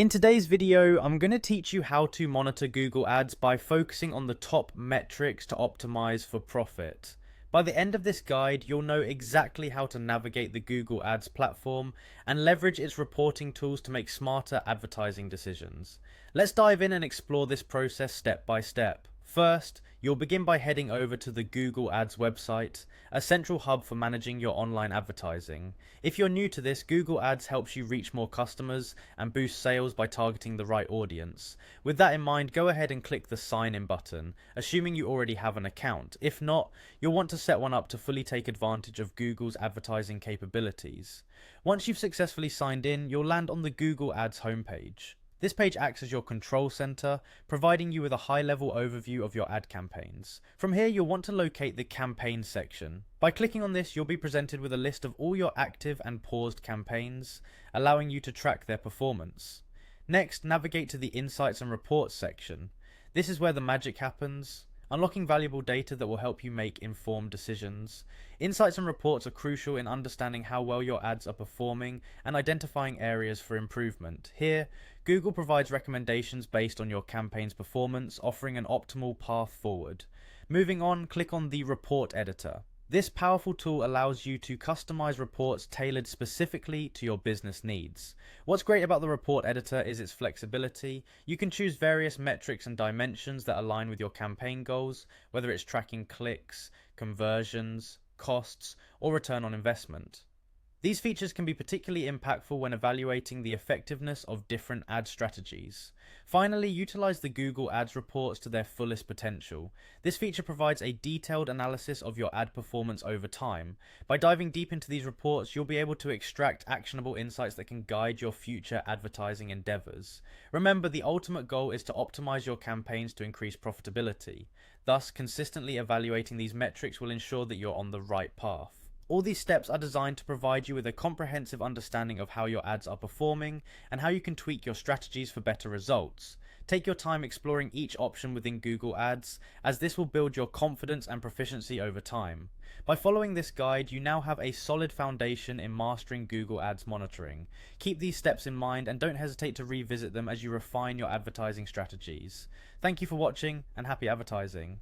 In today's video, I'm going to teach you how to monitor Google Ads by focusing on the top metrics to optimize for profit. By the end of this guide, you'll know exactly how to navigate the Google Ads platform and leverage its reporting tools to make smarter advertising decisions. Let's dive in and explore this process step by step. First, you'll begin by heading over to the Google Ads website, a central hub for managing your online advertising. If you're new to this, Google Ads helps you reach more customers and boost sales by targeting the right audience. With that in mind, go ahead and click the sign in button, assuming you already have an account. If not, you'll want to set one up to fully take advantage of Google's advertising capabilities. Once you've successfully signed in, you'll land on the Google Ads homepage. This page acts as your control center, providing you with a high-level overview of your ad campaigns. From here, you'll want to locate the campaign section. By clicking on this, you'll be presented with a list of all your active and paused campaigns, allowing you to track their performance. Next, navigate to the Insights and Reports section. This is where the magic happens, unlocking valuable data that will help you make informed decisions. Insights and reports are crucial in understanding how well your ads are performing and identifying areas for improvement. Here, Google provides recommendations based on your campaign's performance, offering an optimal path forward. Moving on, click on the Report Editor. This powerful tool allows you to customize reports tailored specifically to your business needs. What's great about the report editor is its flexibility. You can choose various metrics and dimensions that align with your campaign goals, whether it's tracking clicks, conversions, costs, or return on investment. These features can be particularly impactful when evaluating the effectiveness of different ad strategies. Finally, utilize the Google Ads reports to their fullest potential. This feature provides a detailed analysis of your ad performance over time. By diving deep into these reports, you'll be able to extract actionable insights that can guide your future advertising endeavors. Remember, the ultimate goal is to optimize your campaigns to increase profitability. Thus, consistently evaluating these metrics will ensure that you're on the right path. All these steps are designed to provide you with a comprehensive understanding of how your ads are performing and how you can tweak your strategies for better results. Take your time exploring each option within Google Ads, as this will build your confidence and proficiency over time. By following this guide, you now have a solid foundation in mastering Google Ads monitoring. Keep these steps in mind and don't hesitate to revisit them as you refine your advertising strategies. Thank you for watching and happy advertising.